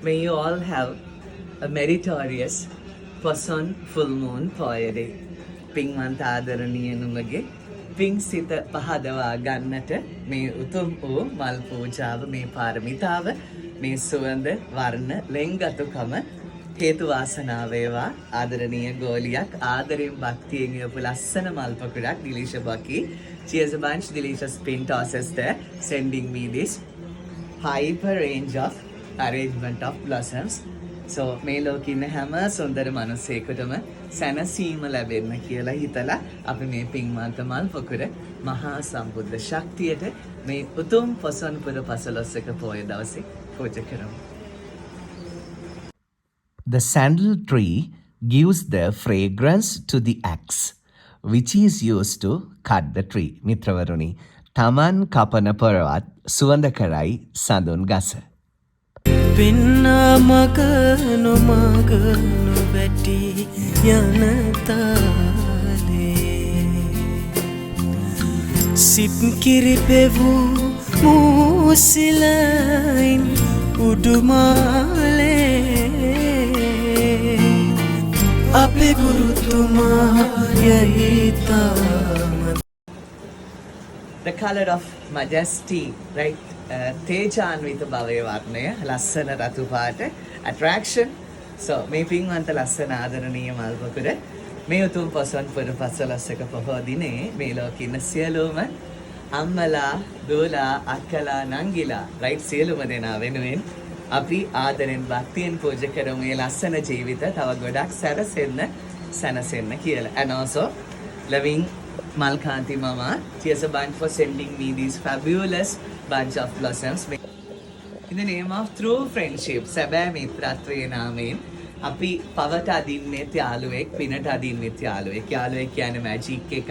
May you all have a meritorious Poson full moon පෝයදේ. පින්වන්ත ආදරණීයනුමගේ පින් සිත පහදවා ගන්නට මේ උතුම් වූ මල් පූජාව මේ පාරමිතාව මේ සුවඳ වර්ණ ලෙන්ගතුකම හේතු වාසනා වේවා. ආදරණීය ගෝලියක් ආදරයෙන් භක්තියෙන් යොපු ලස්සන මල් පොකුරක් Dilisha Bucky. Cheers a bunch, delicious pin tosses there, sending me this hyper range of arrangement of blossoms. So මේ ලෝකේ ඉන්න හැම සුන්දර මනුස්සයෙකුටම සැනසීම ලැබෙන්න කියලා හිතලා අපි මේ පින්වන්ත මල් පොකුර මහා සම්බුද්ධ ශක්තියට මේ උතුම් පොසොන් පුර පසළොස්වක පෝය දවසේ පූජා කරමු. The sandal tree gives the fragrance to the axe, which is used to cut the tree. මිත්‍රවරුනි, තමන් කපන පොරවත් සුවඳ කරයි සඳුන් ගස. පින්න මගනු මගනු වැටි යනතාලේ සිප් කිරිපෙවූ මූසිලයින් උඩුමාලේ අපේ ගුරුතුමා යහිතාම. The color of majesty, right? තේජාන්විත භවයේ වර්ණය ලස්සන රතු පාට attraction. So මේ පින්වන්ත ලස්සන ආදරණීය මල් පොකුර මේ උතුම් පොසොන් පුර පසළොස්වක පොහොය දිනේ මේ ලෝකේ ඉන්න සියලුම අම්මලා දූලා අක්කලා නංගිලා right සියලුම දෙනා වෙනුවෙන් අපි ආදරෙන් භක්තියෙන් පූජා කරමු මේ ලස්සන ජීවිත තව ගොඩක් සැනසෙන්න කියලා. And also loving Malkanti Mama, cheers a bunch for sending me these fabulous bunch of blossoms. In the name of true friendship, සැබෑ මිත්‍රත්වයේ නාමයෙන් අපි පවට අදින්නේ යාළුවෙක්, පිනට අදින්නේ යාළුවෙක්. යාළුවෙක් කියන්නේ මැජික් එකක්.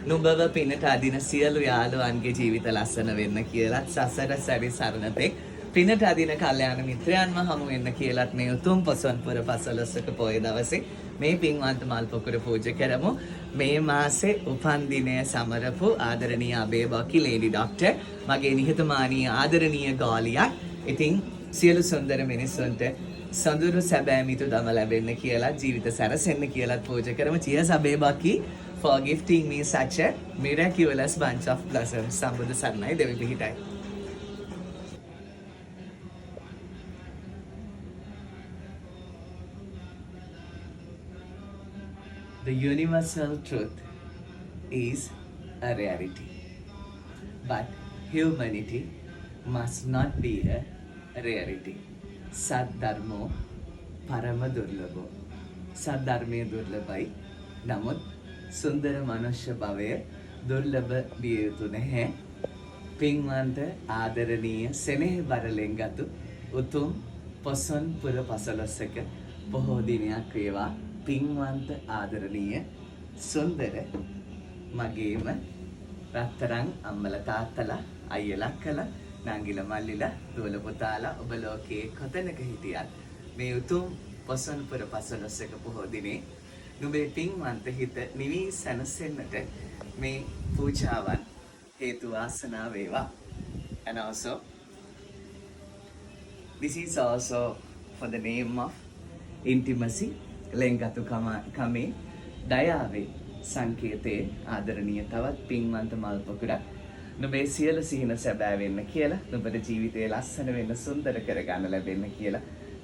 නුඹව පිනට අදින සියලු යාළුවන්ගේ ජීවිත ලස්සන වෙන්න කියලා සසර සැරි සරණතෙක් පිනට අදින කල්යාණ මිත්‍රයන්ව හමු වෙන්න කියලාත් මේ උතුම් පොසොන් පුර පසළොස්වක පෝය දවසේ මේ පින්වන්ත මල් පොකුර පූජා කරමු. මේ මාසේ උපන් දිනය සමරපු ආදරණීය අබේ බොකි ලේඩි ඩොක්ටර් මගේ නිහතමානීය ආදරණීය ගෝලියක්. ඉතින් සියලු සුන්දර මිනිස්සුන්ට සඳුරු සැබෑ මිතුදම ලැබෙන්න කියලා ජීවිත සැරසෙන්න කියලා පූජා කරමු. Cheers Abe බොකි for gifting me such a miraculous bunch of blossoms. සම්බුදු සරණයි දෙවි පිහිටයි. The universal truth is a rarity, but humanity must not be a rarity. Saddharmo parama durlabho. Saddharme durlabai. Namuth sundara manushya bhavaya durlabha විය යුතු නැහැ. පින්වන්ත ආදරණීය සෙනෙහ බරලෙන් ගතු උතුම් පොසොන් පුර පසළොස්වක බොහෝ දිනයක් වේවා. පින්වන්ත ආදරණීය සුන්දර මගේම රත්තරන් අම්මල තාත්තලා අයියලා අක්කලා නංගිලා මල්ලිලා දුවල පුතාලා ඔබ ලෝකයේ කොතැනක හිටියත් මේ උතුම් පොසොන් පුර පසළොස්වක පොහොය දිනේ නුඹේ පින්වන්ත හිත නිවි සැනසෙන්නට මේ පූජාවන් හේතු වාසනා වේවා. And also this is also for the name of intimacy. ලෙන්ගතුකමේ දයාවේ සංකේතයේ ආදරණීය තවත් පින්වන්ත මල් පොකුරක් නුඹේ සියලු සිහින සැබෑ වෙන්න කියලා නුඹට ජීවිතේ ලස්සන වෙන්න සුන්දර කරගන්න ලැබෙන්න කියලා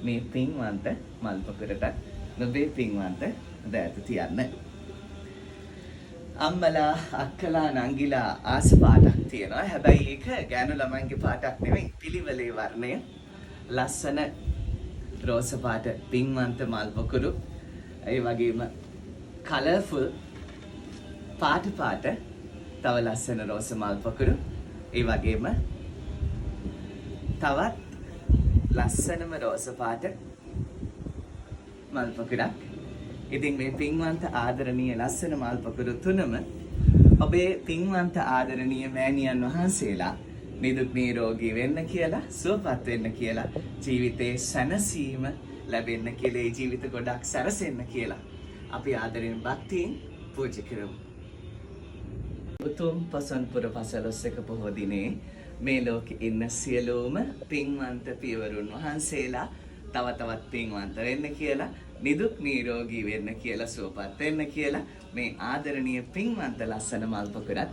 මේ පින්වන්ත මල් පොකුරට නුඹේ පින්වන්ත දෑත තියන්න. අම්මලා අක්කලා නංගිලා ආස පාටක් තියෙනවා. හැබැයි ඒක ගෑනු ළමයින්ගේ පාටක් නෙවෙයි. පිළිවෙලේ වර්ණය ලස්සන රෝස පාට පින්වන්ත මල් පොකුරු ඒ වගේම කලර්ෆුල් පාට තව ලස්සන රෝස මල් පොකුරු ඒ වගේම තවත් ලස්සනම රෝස පාට මල් පොකුරක්. ඉතින් මේ පින්වන්ත ආදරණීය ලස්සන මල් පොකුරු තුනම ඔබේ පින්වන්ත ආදරණීය මෑණියන් වහන්සේලා නිදුක් නිරෝගී වෙන්න කියලා සුවපත් වෙන්න කියලා ජීවිතේ සැනසීම ලැබෙන්න කියලා ඒ ජීවිත ගොඩක් සැරසෙන්න කියලා අපි ආදරෙන් භක්තියෙන් පූජා කරමු. උතුම් පොසොන් පුර පසළොස්වක පොහොය දිනේ මේ ලෝකේ ඉන්න සියලුම පින්වන්ත පියවරුන් වහන්සේලා තව තවත් පින්වන්ත වෙන්න කියලා, නිදුක් නිරෝගී වෙන්න කියලා, සුවපත් වෙන්න කියලා මේ ආදරණීය පින්වන්ත ලස්සන මල් පොකුරත්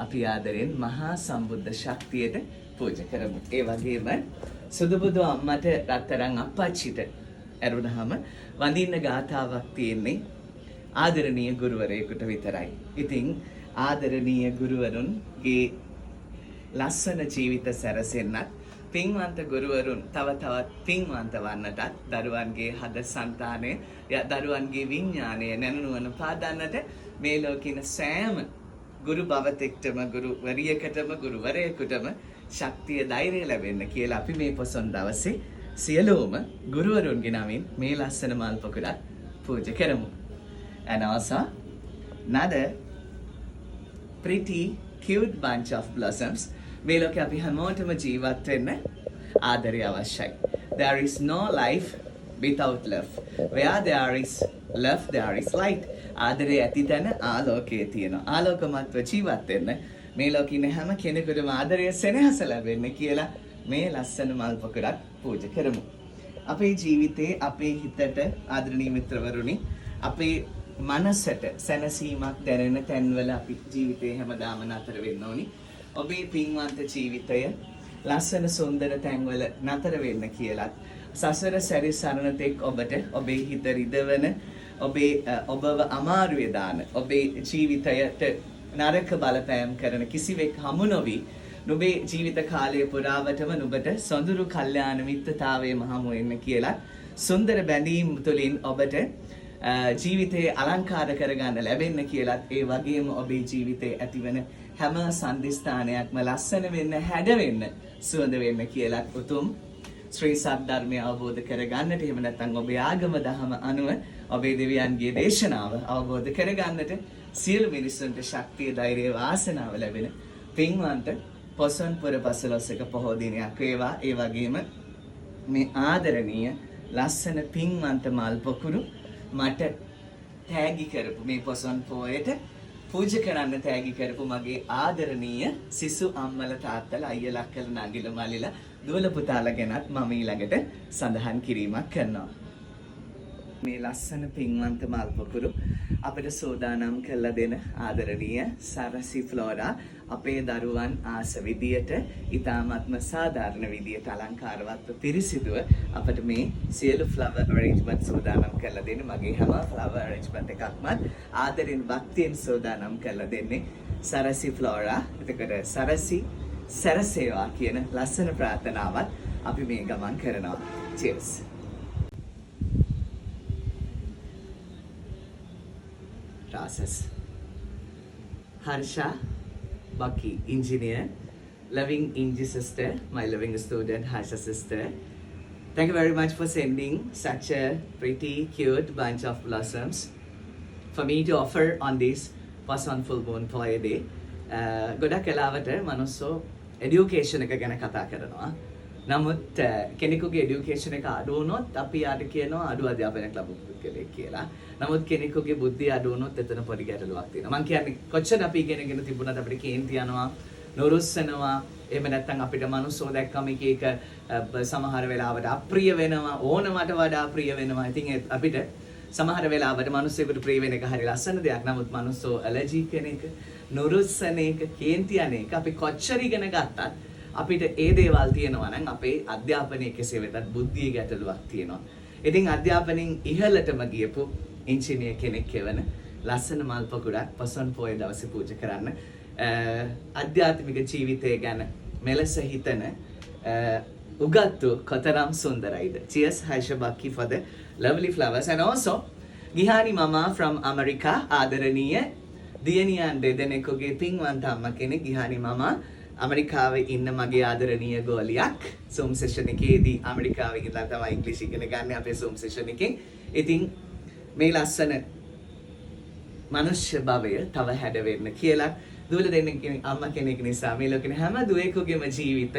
අපි ආදරෙන් මහා සම්බුද්ධ ශක්තියට පූජා කරමු. ඒ වගේම සුදුබුදු අම්මට රත්තරන් අප්පච්චිට ඇරුණාම වඳින්න ගාථාවක් තියෙන්නේ ආදරණීය ගුරුවරයෙකුට විතරයි. ඉතින් ආදරණීය ගුරුවරුන්ගේ ලස්සන ජීවිත සැරසෙන්නත් පින්වන්ත ගුරුවරුන් තව තවත් පින්වන්ත වන්නටත් දරුවන්ගේ හද సంతානය දරුවන්ගේ විඥානය නැනුවන පාදන්නට මේ ලෝකින සෑම ගුරු භවතෙක්ටම ගුරුවරියකටම ගුරුවරයෙකුටම ශක්තිය ධෛර්යය ලැබෙන්න කියලා අපි මේ පොසොන් දවසේ සියලුම ගුරුවරුන්ගේ නමින් මේ ලස්සන මල් පොකුරත් පූජා කරමු. And also another pretty cute bunch of blossoms. මේ ලෝකේ අපි හැමෝටම ජීවත් වෙන්න ආදරය අවශ්‍යයි. There is no life without love. Where there is love, there is light. ආදරය ඇති තැන ආලෝකය තියෙනවා. ආලෝකමත්ව ජීවත් වෙන්න මේ ලෝකේ ඉන්න හැම කෙනෙකුටම ආදරය සෙනෙහස ලැබෙන්න කියලා මේ ලස්සන මල් පොකුරක් පූජා කරමු. අපේ ජීවිතේ අපේ හිතට ආදරණීය මිත්‍රවරුනි අපේ මනසට සැනසීමක් දැනෙන තැන්වල අපි ජීවිතේ හැමදාම නතර වෙන්න ඕනි. ඔබේ පින්වන්ත ජීවිතය ලස්සන සුන්දර තැන්වල නතර වෙන්න කියලත් සසර සැරිසරන තෙක් ඔබට ඔබේ හිත රිදවන ඔබව අමාරුවේ දාන ඔබේ ජීවිතයට නරක බලපෑම් කරන කිසිවෙක් හමු නොවි නුඹේ ජීවිත කාලය පුරාවටම නුඹට සොඳුරු කල්යාණ මිත්‍රතාවයේ හමු වෙන්න කියලා සුන්දර බැඳීම් තුළින් ඔබට ජීවිතේ අලංකාර කරගන්න ලැබෙන්න කියලත් ඒ වගේම ඔබේ ජීවිතේ ඇතිවන හැම සම්දිස්ථානයක්ම ලස්සන වෙන්න හැඩ වෙන්න සුවඳ වෙන්න කියලත් උතුම් ශ්‍රී සද්ධර්මය අවබෝධ කරගන්නට එහෙම නැත්නම් ඔබේ ආගම දහම අනුව ඔබේ දෙවියන්ගේ දේශනාව අවබෝධ කරගන්නට සියලු මිනිසුන්ට ශක්තිය ධෛර්යය වාසනාව ලැබෙන පින්වන්ත පොසොන් පුර පසළොස්වක පොහෝ දිනයක් වේවා. ඒ වගේම මේ ආදරණීය ලස්සන පින්වන්ත මල් පොකුරු මට තෑගි කරපු මේ පොසොන් පොයට පූජා කරන්න තෑගි කරපු මගේ ආදරණීය සිසු අම්මල තාත්තලා අයියලා අක්කලා නගිලා මල්ලිලා දුවල පුතාලා ගැනත් මම ඊළඟට සඳහන් කිරීමක් කරනවා. මේ ලස්සන පින්වන්ත මල් පොකුරු අපිට සෝදානම් කරලා දෙන ආදරණීය සරසි ෆ්ලෝරා අපේ දරුවන් ආස විදියට ඊ타ත්ම සාධාරණ විදියට අලංකාරවත්ව පිරිසිදුව අපිට මේ සියලු ෆ්ලවර් අරේන්ජ්මන්ට් සෝදානම් කරලා දෙන මගේ හැම ෆ්ලවර් අරේන්ජ්මන්ට් එකක්ම ආදරෙන් භක්තියෙන් සෝදානම් කරලා දෙන්නේ සරසි ෆ්ලෝරා. එතකොට සරසි සරසේවා කියන ලස්සන ප්‍රාර්ථනාවත් අපි මේ ගමන් කරනවා. cheers. Process. Harsha Bucky, engineer, loving Inji sister, my loving student Harsha sister. Thank you very much for sending such a pretty cute bunch of blossoms for me to offer on this Poson Full Moon Poya Day. ගොඩක් වෙලාවට මනුස්සෝ education එක ගැන කතා කරනවා. නමුත් කෙනෙකුගේ education එක අඩු වුණොත් අපි යාට කියනවා අඩු අධ්‍යාපනයක් ලැබපු පුද්ගලයෙක් කියලා. නමුත් කෙනෙකුගේ බුද්ධිය අඩු වුණොත් එතන පොඩි ගැටලුවක් තියෙනවා. මම කියන්නේ කොච්චර අපි ඉගෙනගෙන තිබුණත් අපිට කේන්ති යනවා, නොරුස්සනවා, එහෙම නැත්නම් අපිට මනුස්සෝ දැක්කම එක සමහර වෙලාවට අප්‍රිය වෙනවා, ඕනමට වඩා ප්‍රිය වෙනවා. ඉතින් අපිට සමහර වෙලාවට මිනිස්සුෙකුට ප්‍රිය වෙන එක හරි ලස්සන දෙයක්. නමුත් මිනිස්සෝ ඇලර්ජි කෙන එක, නුරුස්සන එක, කේන්ති යන එක අපි කොච්චර ඉගෙන ගත්තත් අපිට ඒ දේවල් තියෙනවා නම් අපේ අධ්‍යාපනයේ කෙසේ වෙතත් බුද්ධිය ගැටලුවක් තියෙනවා. ඉතින් අධ්‍යාපනයෙන් ඉහළටම ගියපු ඉංජිනේර කෙනෙක් වෙන ලස්සන මල් පොකුරක් පොසොන් පොය දවසේ පූජා කරන්න ආධ්‍යාත්මික ජීවිතය ගැන මෙලෙස හිතන උගත්තු කොතරම් සුන්දරයිද. Cheers Harsha Bucky for the lovely flowers. And also Gihani Mama from America, ආදරණීය දියණියන් දෙදෙනෙකුගේ පින්වන්ත අම්මා කෙනෙක් ගිහානි මමා ඇමරිකාවේ ඉන්න මගේ ආදරණීය ගෝලියක්. Zoom session එකේදී ඇමරිකාවේ ඉඳලා තමයි ඉංග්‍රීසි ඉගෙන ගන්න අපේ Zoom session එකෙන්. ඉතින් මේ ලස්සන මනුෂ්‍ය භවය තව හැඩ වෙන්න කියලා දුවල දෙන්නෙක් අම්මා කෙනෙක් නිසා මේ ලෝකේ හැම දුවෙකුගේම ජීවිත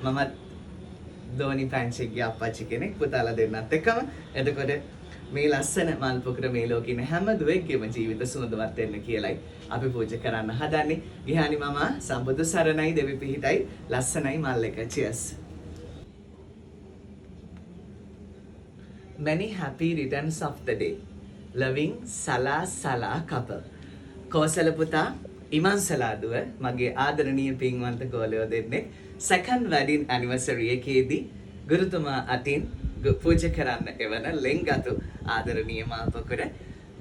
මමත් දෝනි පැන්චික්ගේ අප්පච්චි කෙනෙක් පුතාලා දෙන්නත් එක්කම එතකොට මේ ලස්සන මල් පොකුර මේ ලෝකේ ඉන්න හැම දුවෙක්ගේම ජීවිත සුවඳවත් වෙන්න කියලයි අපි පූජා කරන්න හදන්නේ. ගිහානි මමා සම්බුදු සරණයි දෙවි පිහිටයි ලස්සනයි මල් එක. cheers. many happy returns of the day. Loving Sala Sala couple. Kosala පුතා ඉමන් සලාදුව මගේ ආදරණීය පින්වන්ත ගෝලයෝ දෙන්නෙක් second wedding anniversary එකේදී ගුරුතුමා අතින් පූජා කරන්න එවන ලෙන්ගතු ආදරණීය මාපොකුර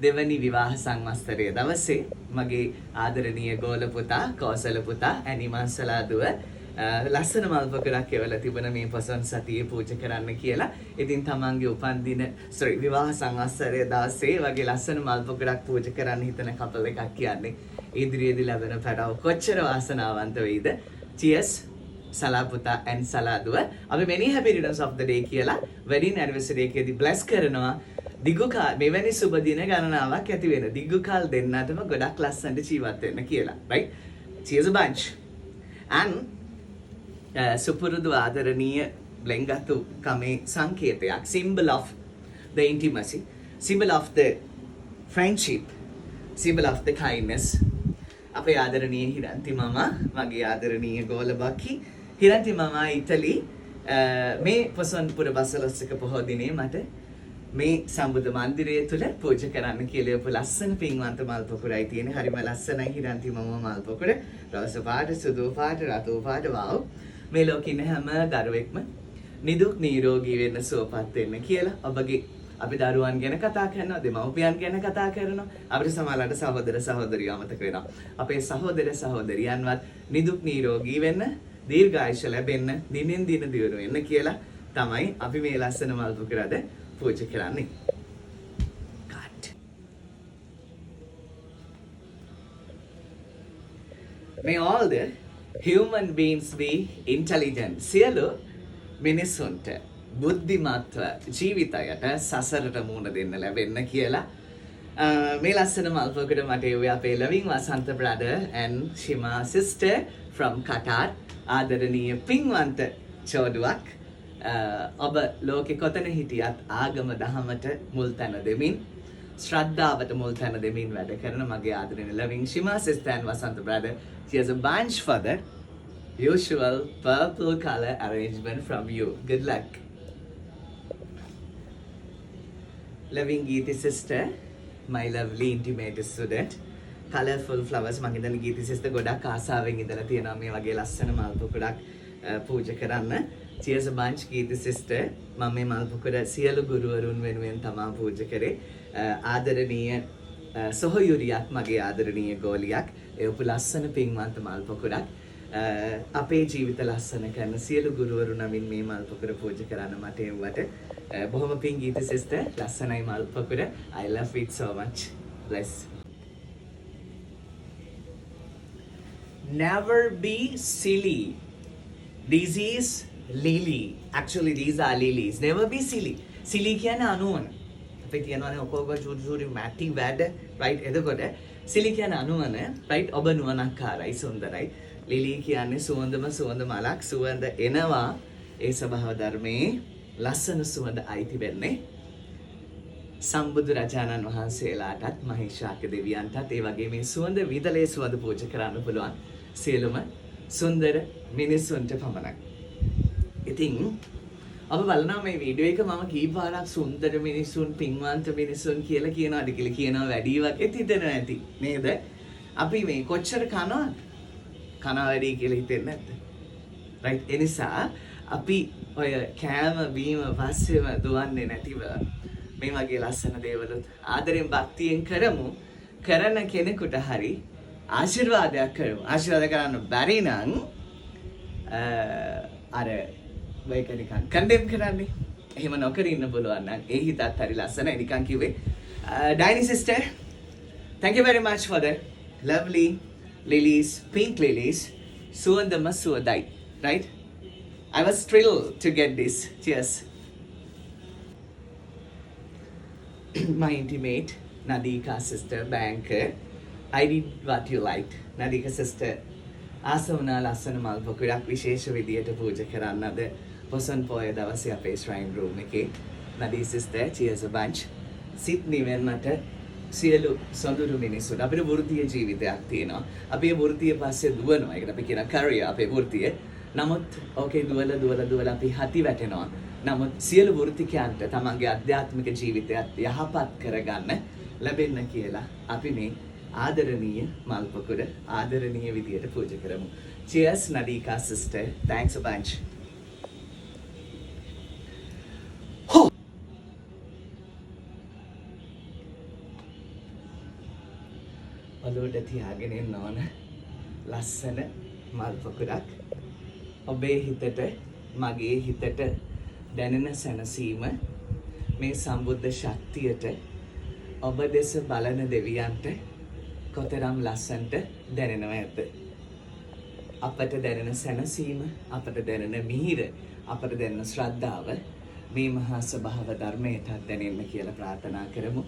දෙවනි විවාහ සංවත්සරයේ දවසේ මගේ ආදරණීය ගෝල පුතා කෝසල පුතා ඇනිමන් සලාදුව ලස්සන මල්පොකුරක් එවලා තිබුණ මේ පොසොන් සතියේ පූජා කරන්න කියලා. ඉතින් තමන්ගේ උපන්දින විවාහ සංවත්සරයේ දවසේ වගේ ලස්සන මල්පොකුරක් පූජා කරන්න හිතන කපල් එකක් කියන්නේ ඉදිරියේදී ලැබෙන පැඩව කොච්චර වාසනාවන්ත වෙයිද. Cheers සලාපුතා and සලාදුව. අපි many happy returns of the day කියලා wedding anniversary එකේදී bless කරනවා. දිගුකාල මෙවැනි සුබ දින ගණනාවක් ඇති වෙන දිගුකාල දෙන්නටම ගොඩක් ලස්සනට ජීවත් වෙන්න කියලා. right? Cheers a bunch. and සුපුරුදු ආදරණීය ලෙන්ගතු කමේ සංකේතයක් symbol of the intimacy, symbol of the friendship, symbol of the kindness. අපේ ආදරණීය හිරන්ති මම මගේ ආදරණීය ගෝලබක්කි හිරන්ති මම ඉතලි මේ පොසොන්පුර බසලොස්සක පොහෝ දිනේ මට මේ සම්බුද්ධ මන්දිරය තුල පූජා කරන්න කියලා උප ලස්සන පින්වන්ත මල් පොකුරයි තියෙන. හරිම ලස්සනයි හිරන්ති මම මල් පොකුර. රෝස පාට, සුදු පාට, රතු පාට වාව්. මේ ලෝකේ ඉන්න හැම දරුවෙක්ම නිදුක් නිරෝගී වෙන්න සුවපත් වෙන්න කියලා ඔබගේ අපි දරුවන් ගැන කතා කරනවා, දෙමව්පියන් ගැන කතා කරනවා. අපිට සමහරවිට සහෝදර සහෝදරියෝ අමතක වෙනවා. අපේ සහෝදර සහෝදරියන්වත් නිදුක් නිරෝගී වෙන්න, දීර්ඝායුෂ ලැබෙන්න, දිනෙන් දින දියුණු වෙන්න කියලා තමයි අපි මේ ලස්සන මල් පොකුරද පූජා කරන්නේ. God. May all the human beings be intelligent. සියලු මිනිසුන්ට බුද්ධිමත්ව ජීවිතයට සසරට මුහුණ දෙන්න ලැබෙන්න කියලා මේ ලස්සන මල් පොකුර මට එව්වේ අපේ loving Wasantha brother and Shima sister from Qatar. ආදරණීය පින්වන්ත චෝඩුවක්. ඔබ ලෝකෙ කොතන හිටියත් ආගම දහමට මුල් තැන දෙමින් ශ්‍රද්ධාවට මුල් තැන දෙමින් වැඩ කරන මගේ ආදරණීය loving Shima sister and Wasantha brother. She has a bunch for the usual purple color arrangement from you. Good luck. Loving Geeti sister, my lovely intimate student. Colorful flowers මම හිතන්නේ Geeti sister ගොඩක් ආසාවෙන් ඉඳලා තියෙනවා මේ වගේ ලස්සන මල් පොකුරක් පූජා කරන්න. Cheers a bunch Geeti sister. මම මේ මල් පොකුර සියලු ගුරුවරුන් වෙනුවෙන් තමා පූජා කරේ. ආදරණීය සොහොයුරියක් මගේ ආදරණීය ගෝලියක්. ඒ උප ලස්සන පින්වන්ත මල් පොකුරක්. අපේ ජීවිත ලස්සන කරන සියලු ගුරුවරු නමින් මේ මල් පොකුර පූජා කරන්න මට එව්වට බොහොම පිං Geeti sister. ලස්සනයි මල් පොකුර. I love it so much. Bless. Never be silly. This is lily. Actually these are lilies. Never be silly. Silly කියන්නේ අනුවන. අපි කියනවානේ ඔකෝග චූටි මැටි වැඩ right එතකොට silly කියන්නේ අනුවන right ඔබ නුවණක්කාරයි සුන්දරයි. ලිලි කියන්නේ සුවඳම සුවඳ මලක්. සුවඳ එනවා ඒ ස්වභාව ධර්මයේ ලස්සන සුවඳ අයිති වෙන්නේ සම්බුදු රජාණන් වහන්සේලාටත් මහේශාක්‍ය දෙවියන්ටත් ඒ වගේ මේ සුවඳ විදලේ සුවඳ පූජා කරන්න පුළුවන් සියලුම සුන්දර මිනිසුන්ට පමණයි. ඉතින් ඔබ බලනවා මේ වීඩියෝ එක මම කීපාරක් සුන්දර මිනිසුන් පින්වන්ත මිනිසුන් කියලා කියනවාද කියලා කියනවා වැඩි වගේ හිතෙනවා ඇති නේද? අපි මේ කොච්චර කනවා වැඩි කියලා හිතෙන්නේ නැද්ද? right ඒ නිසා අපි ඔය කෑම බීම පස්සෙම දුවන්නේ නැතිව මේ වගේ ලස්සන දේවලුත් ආදරෙන් භක්තියෙන් කරමු. කරන කෙනෙකුට හරි ආශිර්වාදයක් කරමු. ආශිර්වාද කරන්න බැරි නම් අර මේක නිකන් කන්ඩෙම් කරන්නේ. එහෙම නොකර ඉන්න පුළුවන් නම් ඒ හිතත් හරි ලස්සනයි නිකන් කිව්වේ. Dini sister, thank you very much for the lovely lilies, pink lilies. Suwandama suwadai, right? I was thrilled to get this. Cheers. My intimate Nadika sister, banker. I did what you liked. Nadika sister, ආසවුණා ලස්සන මල් පොකුරක් විශේෂ විදියට පූජා කරන්නද පොසොන් පොය දවසේ අපේ shrine room එකේ. Nadi sister, cheers a bunch. සිත් නිවෙන්නට සියලු සොඳුරු මිනිස්සුන්ට අපේ වෘත්තීය ජීවිතයක් තියෙනවා. අපේ වෘත්තීය පස්සේ දුවනවා. ඒකට අපි කියන career අපේ වෘත්තීය නමුත් ඕකේ දුවල අපි හති වැටෙනවා. නමුත් සියලු වෘත්තිකයන්ට තමන්ගේ අධ්‍යාත්මික ජීවිතයත් යහපත් කරගන්න ලැබෙන්න කියලා අපි මේ ආදරණීය මල්පොකුර ආදරණීය විදියට පූජා කරමු. Cheers Nadika sister. Thanks a bunch. ඔලුවට තියාගෙන ඉන්න ඕන ලස්සන මල් පොකුරක්. ඔබේ හිතට මගේ හිතට දැනෙන සැනසීම මේ සම්බුද්ධ ශක්තියට ඔබ දෙස බලන දෙවියන්ට කොතරම් ලස්සනට දැනෙනව ඇත. අපට දැනෙන සැනසීම, අපට දැනෙන මිහිර, අපට දැනෙන ශ්‍රද්ධාව මේ මහා ස්වභාව ධර්මයටත් දැනෙන්න කියලා ප්‍රාර්ථනා කරමු.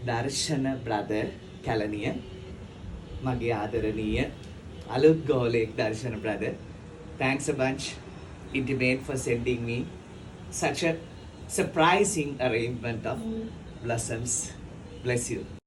දර්ශන බ්‍රදර් කැලණිය මගේ ආදරණීය අලුත් ගෝලෙක් දර්ශන brother. Thanks a bunch Intimate for sending me such a surprising arrangement of blossoms. Bless you.